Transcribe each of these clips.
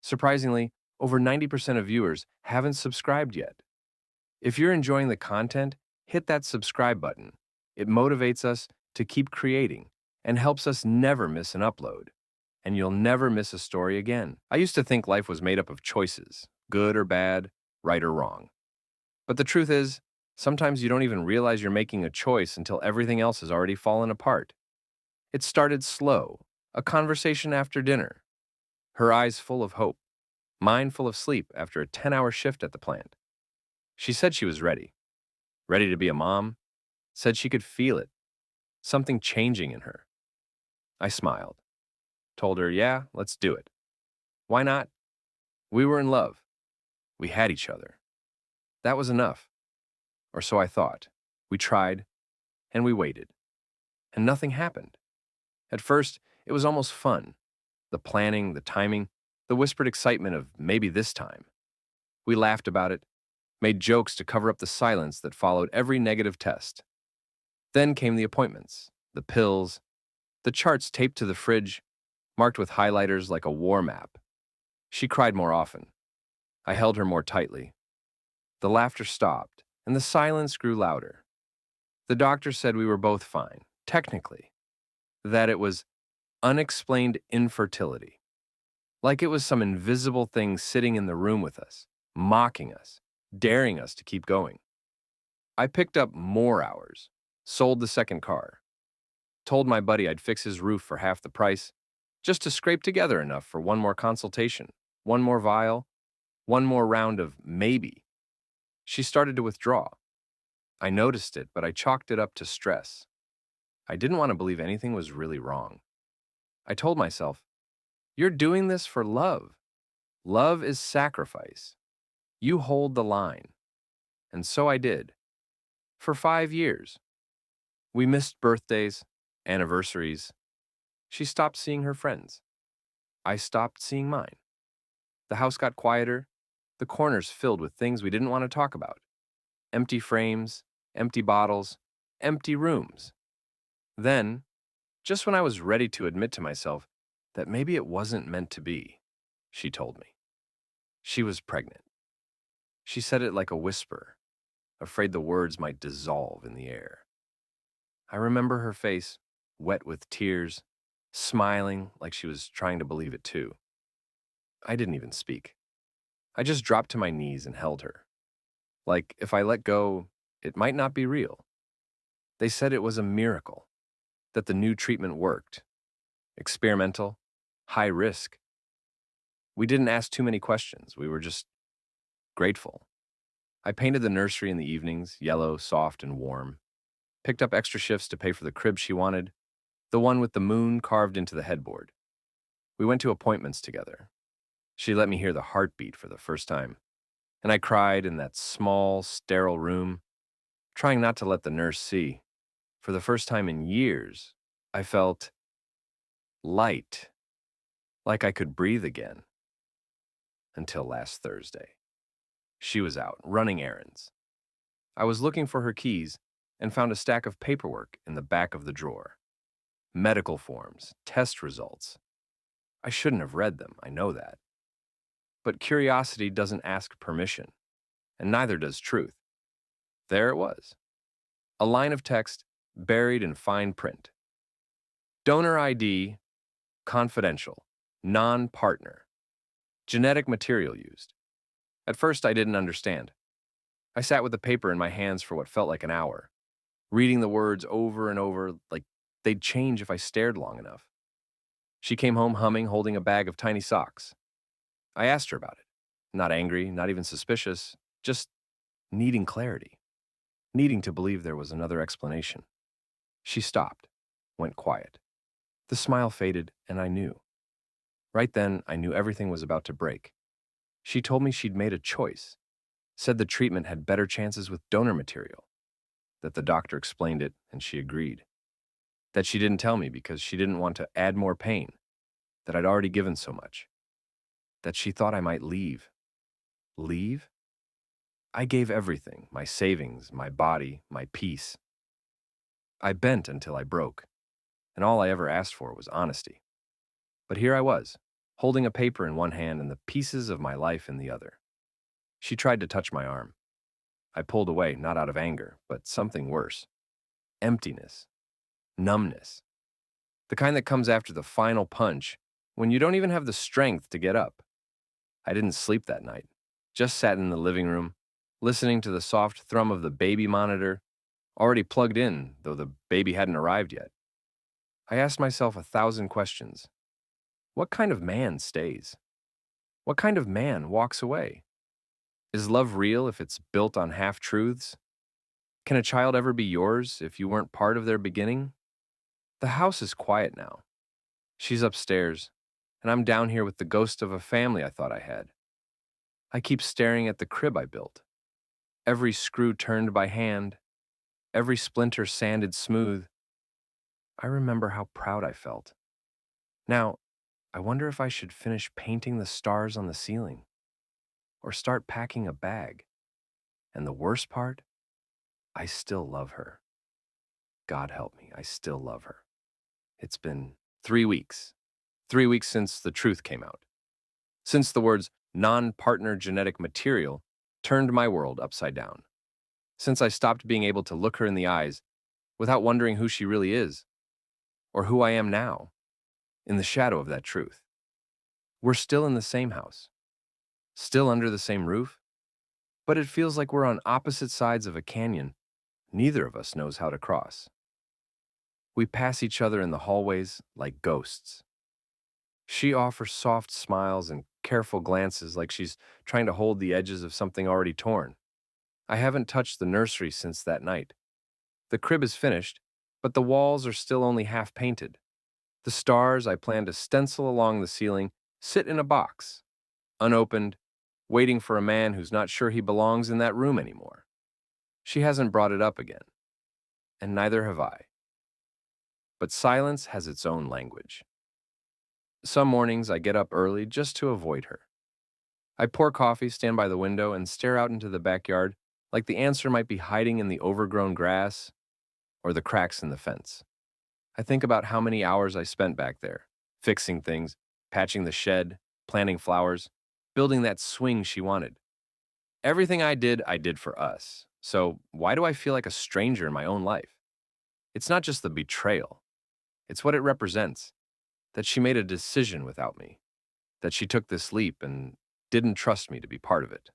Surprisingly, over 90% of viewers haven't subscribed yet. If you're enjoying the content, hit that subscribe button. It motivates us to keep creating and helps us never miss an upload. And you'll never miss a story again. I used to think life was made up of choices, good or bad, right or wrong. But the truth is, sometimes you don't even realize you're making a choice until everything else has already fallen apart. It started slow, a conversation after dinner, her eyes full of hope, mine full of sleep after a 10-hour shift at the plant. She said she was ready, ready to be a mom, said she could feel it, something changing in her. I smiled, told her, yeah, let's do it. Why not? We were in love. We had each other. That was enough. Or so I thought. We tried, and we waited. And nothing happened. At first, it was almost fun. The planning, the timing, the whispered excitement of maybe this time. We laughed about it, made jokes to cover up the silence that followed every negative test. Then came the appointments, the pills, the charts taped to the fridge, marked with highlighters like a war map. She cried more often. I held her more tightly. The laughter stopped, and the silence grew louder. The doctor said we were both fine, technically, that it was unexplained infertility, like it was some invisible thing sitting in the room with us, mocking us, daring us to keep going. I picked up more hours, sold the second car, told my buddy I'd fix his roof for half the price, just to scrape together enough for one more consultation, one more vial, one more round of maybe. She started to withdraw. I noticed it, but I chalked it up to stress. I didn't want to believe anything was really wrong. I told myself, you're doing this for love. Love is sacrifice. You hold the line. And so I did. For 5 years. We missed birthdays, anniversaries. She stopped seeing her friends. I stopped seeing mine. The house got quieter, the corners filled with things we didn't want to talk about. Empty frames, empty bottles, empty rooms. Then, just when I was ready to admit to myself that maybe it wasn't meant to be, she told me. She was pregnant. She said it like a whisper, afraid the words might dissolve in the air. I remember her face, wet with tears, smiling like she was trying to believe it too. I didn't even speak. I just dropped to my knees and held her. Like, if I let go, it might not be real. They said it was a miracle, that the new treatment worked. Experimental, high risk. We didn't ask too many questions. We were just grateful. I painted the nursery in the evenings, yellow, soft, and warm. Picked up extra shifts to pay for the crib she wanted, the one with the moon carved into the headboard. We went to appointments together. She let me hear the heartbeat for the first time, and I cried in that small, sterile room, trying not to let the nurse see. For the first time in years, I felt light, like I could breathe again. Until last Thursday. She was out, running errands. I was looking for her keys and found a stack of paperwork in the back of the drawer. Medical forms, test results. I shouldn't have read them, I know that. But curiosity doesn't ask permission, and neither does truth. There it was. A line of text buried in fine print. Donor ID, confidential, non-partner. Genetic material used. At first, I didn't understand. I sat with the paper in my hands for what felt like an hour, reading the words over and over like they'd change if I stared long enough. She came home humming, holding a bag of tiny socks. I asked her about it. Not angry, not even suspicious, just needing clarity, needing to believe there was another explanation. She stopped, went quiet. The smile faded, and I knew. Right then, I knew everything was about to break. She told me she'd made a choice, said the treatment had better chances with donor material, that the doctor explained it and she agreed, that she didn't tell me because she didn't want to add more pain, that I'd already given so much, that she thought I might leave. Leave? I gave everything, my savings, my body, my peace. I bent until I broke, and all I ever asked for was honesty. But here I was, holding a paper in one hand and the pieces of my life in the other. She tried to touch my arm. I pulled away, not out of anger, but something worse. Emptiness. Numbness. The kind that comes after the final punch, when you don't even have the strength to get up. I didn't sleep that night. Just sat in the living room, listening to the soft thrum of the baby monitor, already plugged in, though the baby hadn't arrived yet. I asked myself 1,000 questions. What kind of man stays? What kind of man walks away? Is love real if it's built on half-truths? Can a child ever be yours if you weren't part of their beginning? The house is quiet now. She's upstairs, and I'm down here with the ghost of a family I thought I had. I keep staring at the crib I built. Every screw turned by hand, every splinter sanded smooth. I remember how proud I felt. Now, I wonder if I should finish painting the stars on the ceiling or start packing a bag. And the worst part? I still love her. God help me, I still love her. It's been 3 weeks. 3 weeks since the truth came out. Since the words non-partner genetic material turned my world upside down. Since I stopped being able to look her in the eyes without wondering who she really is or who I am now in the shadow of that truth. We're still in the same house, still under the same roof, but it feels like we're on opposite sides of a canyon neither of us knows how to cross. We pass each other in the hallways like ghosts. She offers soft smiles and careful glances like she's trying to hold the edges of something already torn. I haven't touched the nursery since that night. The crib is finished, but the walls are still only half painted. The stars I plan to stencil along the ceiling sit in a box, unopened, waiting for a man who's not sure he belongs in that room anymore. She hasn't brought it up again, and neither have I. But silence has its own language. Some mornings I get up early just to avoid her. I pour coffee, stand by the window, and stare out into the backyard like the answer might be hiding in the overgrown grass or the cracks in the fence. I think about how many hours I spent back there, fixing things, patching the shed, planting flowers, building that swing she wanted. Everything I did for us. So why do I feel like a stranger in my own life? It's not just the betrayal. It's what it represents. That she made a decision without me. That she took this leap and didn't trust me to be part of it.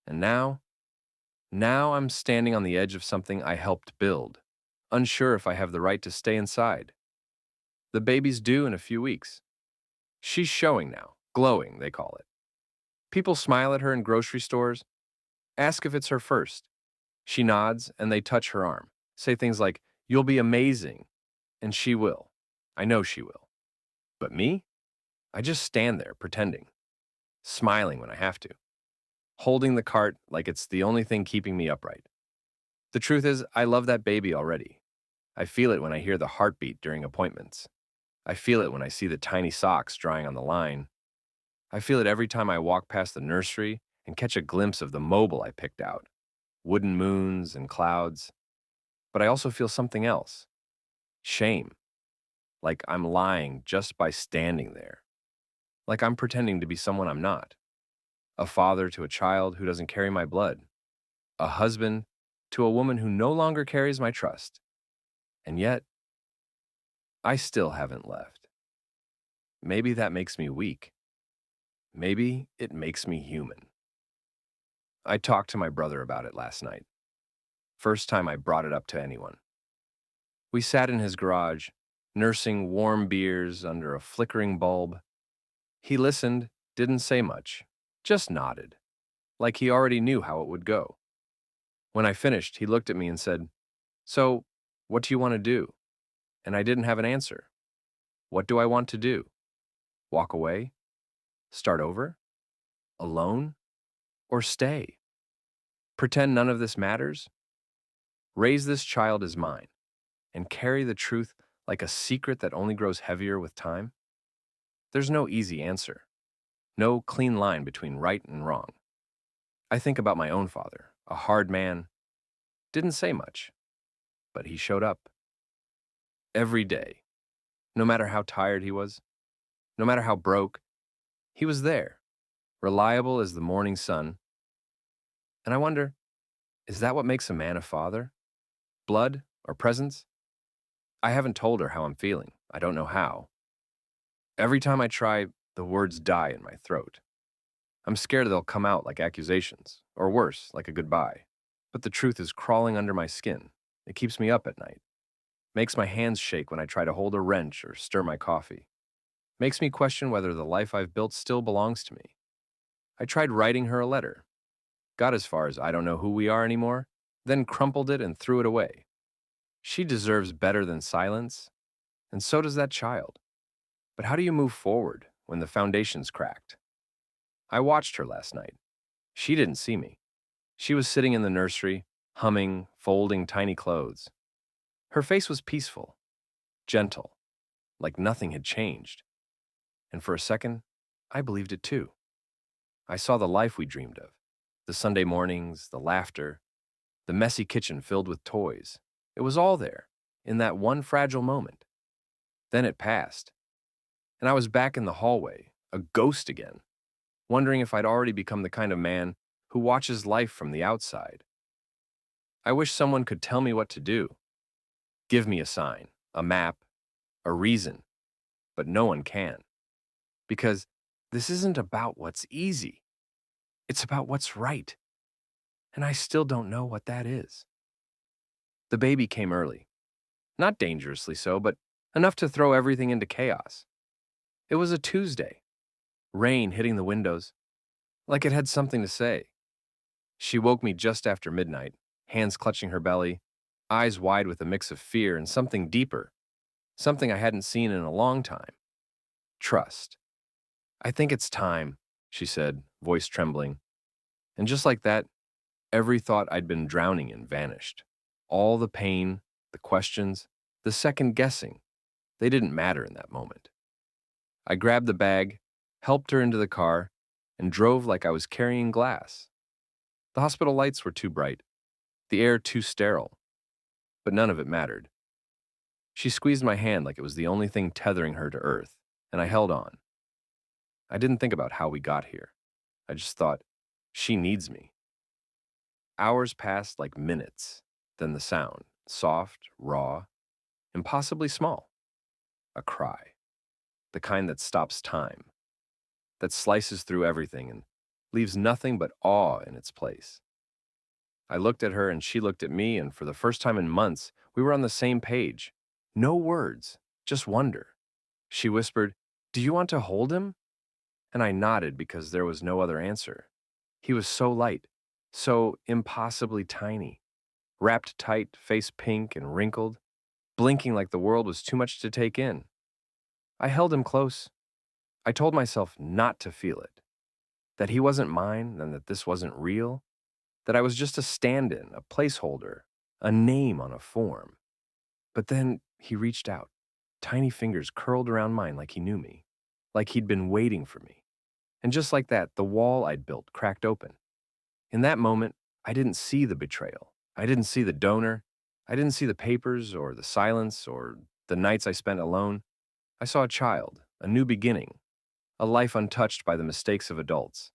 And now I'm standing on the edge of something I helped build, unsure if I have the right to stay inside. The baby's due in a few weeks. She's showing now, glowing, they call it. People smile at her in grocery stores, ask if it's her first. She nods and they touch her arm, say things like, "You'll be amazing," and she will. I know she will. But me? I just stand there pretending, smiling when I have to, holding the cart like it's the only thing keeping me upright. The truth is, I love that baby already. I feel it when I hear the heartbeat during appointments. I feel it when I see the tiny socks drying on the line. I feel it every time I walk past the nursery and catch a glimpse of the mobile I picked out, wooden moons and clouds. But I also feel something else, shame, like I'm lying just by standing there, like I'm pretending to be someone I'm not, a father to a child who doesn't carry my blood, a husband to a woman who no longer carries my trust. And yet, I still haven't left. Maybe that makes me weak. Maybe it makes me human. I talked to my brother about it last night. First time I brought it up to anyone. We sat in his garage, nursing warm beers under a flickering bulb. He listened, didn't say much, just nodded, like he already knew how it would go. When I finished, he looked at me and said, "So, what do you want to do?" And I didn't have an answer. What do I want to do? Walk away? Start over? Alone? Or stay? Pretend none of this matters? Raise this child as mine and carry the truth like a secret that only grows heavier with time? There's no easy answer, no clean line between right and wrong. I think about my own father, a hard man, didn't say much, but he showed up every day, no matter how tired he was, no matter how broke, He was there, reliable as the morning sun, and I wonder, is that what makes a man a father? Blood or presence? I haven't told her how I'm feeling. I don't know how. Every time I try, the words die in my throat. I'm scared they'll come out like accusations, or worse, like a goodbye. But the truth is crawling under my skin. It keeps me up at night. Makes my hands shake when I try to hold a wrench or stir my coffee. Makes me question whether the life I've built still belongs to me. I tried writing her a letter. Got as far as I don't know who we are anymore, then crumpled it and threw it away. She deserves better than silence, and so does that child. But how do you move forward when the foundation's cracked? I watched her last night. She didn't see me. She was sitting in the nursery, humming, folding tiny clothes. Her face was peaceful, gentle, like nothing had changed. And for a second, I believed it too. I saw the life we dreamed of, the Sunday mornings, the laughter, the messy kitchen filled with toys. It was all there, in that one fragile moment. Then it passed, and I was back in the hallway, a ghost again, wondering if I'd already become the kind of man who watches life from the outside. I wish someone could tell me what to do. Give me a sign, a map, a reason, but no one can. Because this isn't about what's easy. It's about what's right. And I still don't know what that is. The baby came early. Not dangerously so, but enough to throw everything into chaos. It was a Tuesday. Rain hitting the windows, like it had something to say. She woke me just after midnight, hands clutching her belly, eyes wide with a mix of fear and something deeper, something I hadn't seen in a long time. Trust. I think it's time, she said, voice trembling. And just like that, every thought I'd been drowning in vanished. All the pain, the questions, the second guessing, they didn't matter in that moment. I grabbed the bag, helped her into the car, and drove like I was carrying glass. The hospital lights were too bright, the air too sterile, but none of it mattered. She squeezed my hand like it was the only thing tethering her to earth, and I held on. I didn't think about how we got here. I just thought, she needs me. Hours passed like minutes, then the sound, soft, raw, impossibly small. A cry. The kind that stops time, that slices through everything and leaves nothing but awe in its place. I looked at her and she looked at me, and for the first time in months, we were on the same page. No words, just wonder. She whispered, "Do you want to hold him?" And I nodded because there was no other answer. He was so light, so impossibly tiny, wrapped tight, face pink and wrinkled, blinking like the world was too much to take in. I held him close. I told myself not to feel it, that he wasn't mine and that this wasn't real, that I was just a stand-in, a placeholder, a name on a form. But then he reached out, tiny fingers curled around mine like he knew me, like he'd been waiting for me. And just like that, the wall I'd built cracked open. In that moment, I didn't see the betrayal. I didn't see the donor. I didn't see the papers or the silence or the nights I spent alone. I saw a child, a new beginning, a life untouched by the mistakes of adults.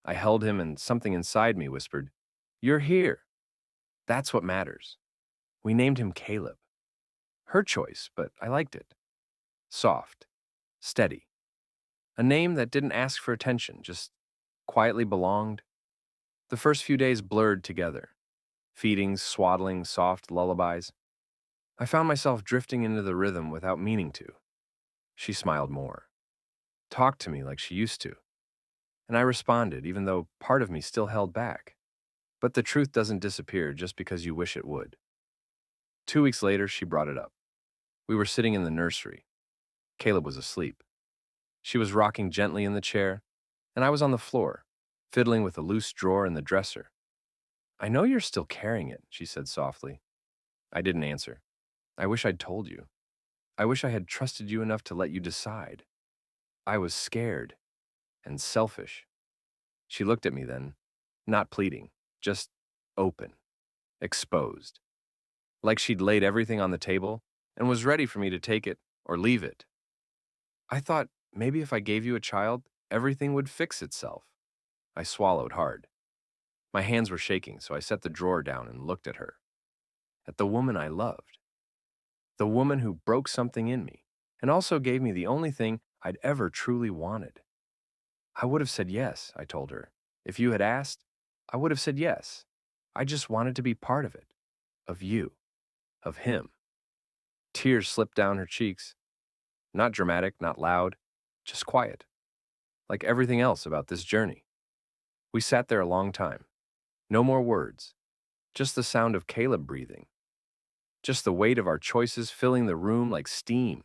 I held him and something inside me whispered, "You're here." That's what matters. We named him Caleb. Her choice, but I liked it. Soft, steady. A name that didn't ask for attention, just quietly belonged. The first few days blurred together. Feedings, swaddling, soft lullabies. I found myself drifting into the rhythm without meaning to. She smiled more, talked to me like she used to, and I responded, even though part of me still held back. But the truth doesn't disappear just because you wish it would. 2 weeks later, she brought it up. We were sitting in the nursery. Caleb was asleep. She was rocking gently in the chair, and I was on the floor, fiddling with a loose drawer in the dresser. "I know you're still carrying it," she said softly. I didn't answer. "I wish I'd told you. I wish I had trusted you enough to let you decide. I was scared and selfish." She looked at me then, not pleading, just open, exposed, like she'd laid everything on the table and was ready for me to take it or leave it. "I thought maybe if I gave you a child, everything would fix itself. I swallowed hard. My hands were shaking, so I set the drawer down and looked at her. At the woman I loved. The woman who broke something in me, and also gave me the only thing I'd ever truly wanted. I would have said yes, I told her. If you had asked, I would have said yes. I just wanted to be part of it. Of you. Of him. Tears slipped down her cheeks. Not dramatic, not loud, just quiet. Like everything else about this journey. We sat there a long time. No more words. Just the sound of Caleb breathing. Just the weight of our choices filling the room like steam.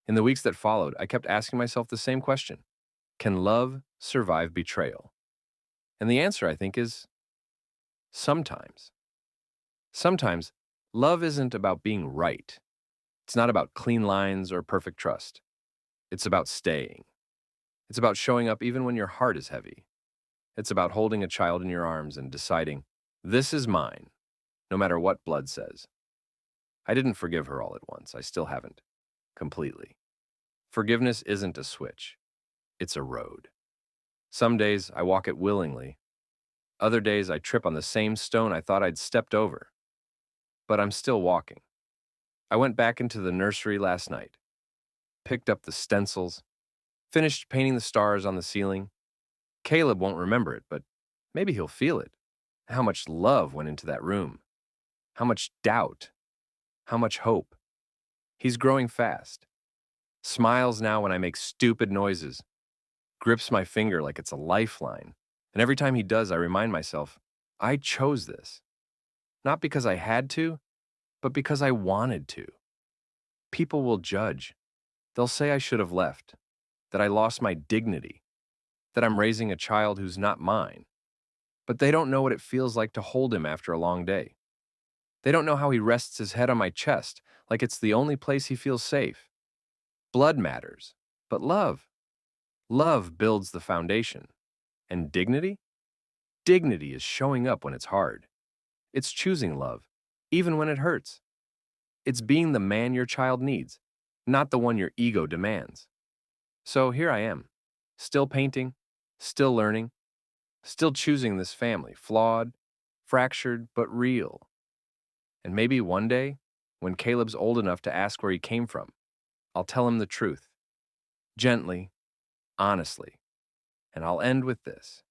In the weeks that followed, I kept asking myself the same question. Can love survive betrayal? And the answer, I think, is sometimes. Sometimes, love isn't about being right. It's not about clean lines or perfect trust. It's about staying. It's about showing up even when your heart is heavy. It's about holding a child in your arms and deciding, this is mine, no matter what blood says. I didn't forgive her all at once. I still haven't. Completely. Forgiveness isn't a switch. It's a road. Some days I walk it willingly. Other days I trip on the same stone I thought I'd stepped over. But I'm still walking. I went back into the nursery last night, picked up the stencils, finished painting the stars on the ceiling. Caleb won't remember it, but maybe he'll feel it. How much love went into that room. How much doubt. How much hope. He's growing fast. Smiles now when I make stupid noises. Grips my finger like it's a lifeline. And every time he does, I remind myself, I chose this. Not because I had to, but because I wanted to. People will judge. They'll say I should have left, that I lost my dignity, that I'm raising a child who's not mine. But they don't know what it feels like to hold him after a long day. They don't know how he rests his head on my chest like it's the only place he feels safe. Blood matters, but love. Love builds the foundation. And dignity? Dignity is showing up when it's hard. It's choosing love, even when it hurts. It's being the man your child needs, not the one your ego demands. So here I am, still painting, still learning, still choosing this family, flawed, fractured, but real. And maybe one day, when Caleb's old enough to ask where he came from, I'll tell him the truth. Gently, honestly. And I'll end with this.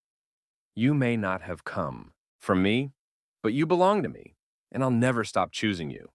You may not have come from me, but you belong to me, and I'll never stop choosing you.